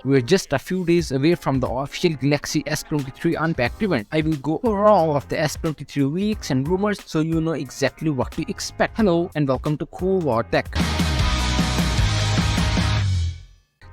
We're just a few days away from the official Galaxy S23 Unpacked event. I will go over all of the S23 leaks and rumors so you know exactly what to expect. Hello and welcome to Cool War Tech.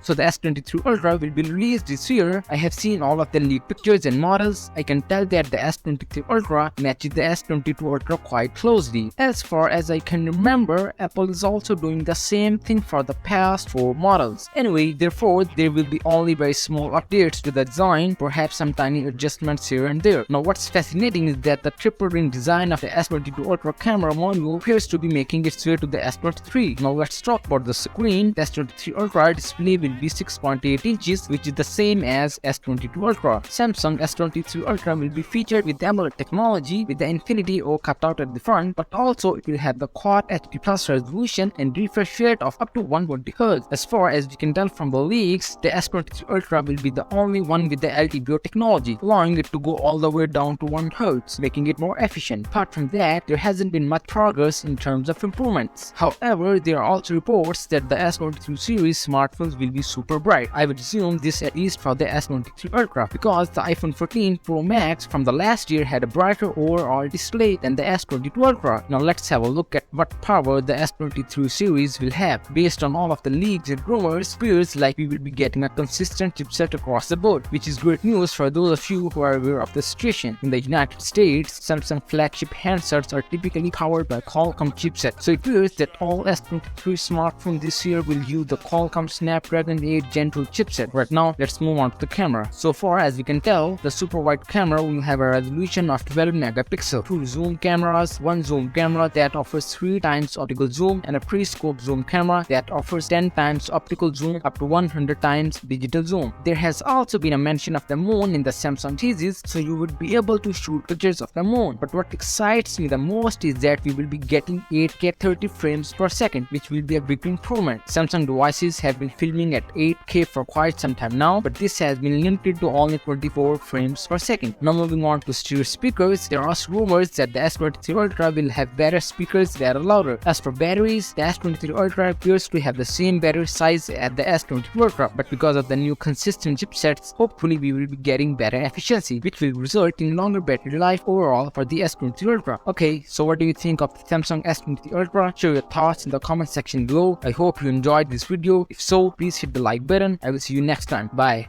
So the S23 Ultra will be released this year. I have seen all of the leaked pictures and models. I can tell that the S23 Ultra matches the S22 Ultra quite closely. As far as I can remember, Apple is also doing the same thing for the past 4 models. Anyway, therefore, there will be only very small updates to the design, perhaps some tiny adjustments here and there. Now what's fascinating is that the triple ring design of the S22 Ultra camera module appears to be making its way to the S23. Now let's talk about the screen. The S23 Ultra display will be 6.8 inches, which is the same as S22 Ultra. Samsung S23 Ultra will be featured with AMOLED technology with the Infinity O cut out at the front, but also it will have the Quad HD Plus resolution and refresh rate of up to 120Hz. As far as we can tell from the leaks, the S23 Ultra will be the only one with the LTPO technology, allowing it to go all the way down to 1Hz, making it more efficient. Apart from that, there hasn't been much progress in terms of improvements. However, there are also reports that the S23 series smartphones will be super bright. I would assume this at least for the S23 Ultra, because the iPhone 14 Pro Max from the last year had a brighter overall display than the S22 Ultra. Now let's have a look at what power the S23 series will have. Based on all of the leaks and rumors, it appears like we will be getting a consistent chipset across the board, which is great news for those of you who are aware of the situation. In the United States, Samsung flagship handsets are typically powered by Qualcomm chipset, so it appears that all S23 smartphones this year will use the Qualcomm Snapdragon 8 Gen 2 chipset. Right now, let's move on to the camera. So far as we can tell, the super wide camera will have a resolution of 12 megapixels, 2 zoom cameras, 1 zoom camera that offers 3 times optical zoom, and a pre-scope zoom camera that offers 10 times optical zoom up to 100 times digital zoom. There has also been a mention of the moon in the Samsung teases, so you would be able to shoot pictures of the moon. But what excites me the most is that we will be getting 8K 30 frames per second, which will be a big improvement. Samsung devices have been filming at 8K for quite some time now, but this has been limited to only 24 frames per second. Now moving on to stereo speakers, there are rumors that the S23 Ultra will have better speakers that are louder. As for batteries, the S23 Ultra appears to have the same battery size as the S23 Ultra, but because of the new consistent chipsets, hopefully we will be getting better efficiency, which will result in longer battery life overall for the S23 Ultra. Okay, so what do you think of the Samsung S23 Ultra? Share your thoughts in the comment section below. I hope you enjoyed this video. If so, please hit the like button. I will see you next time. Bye.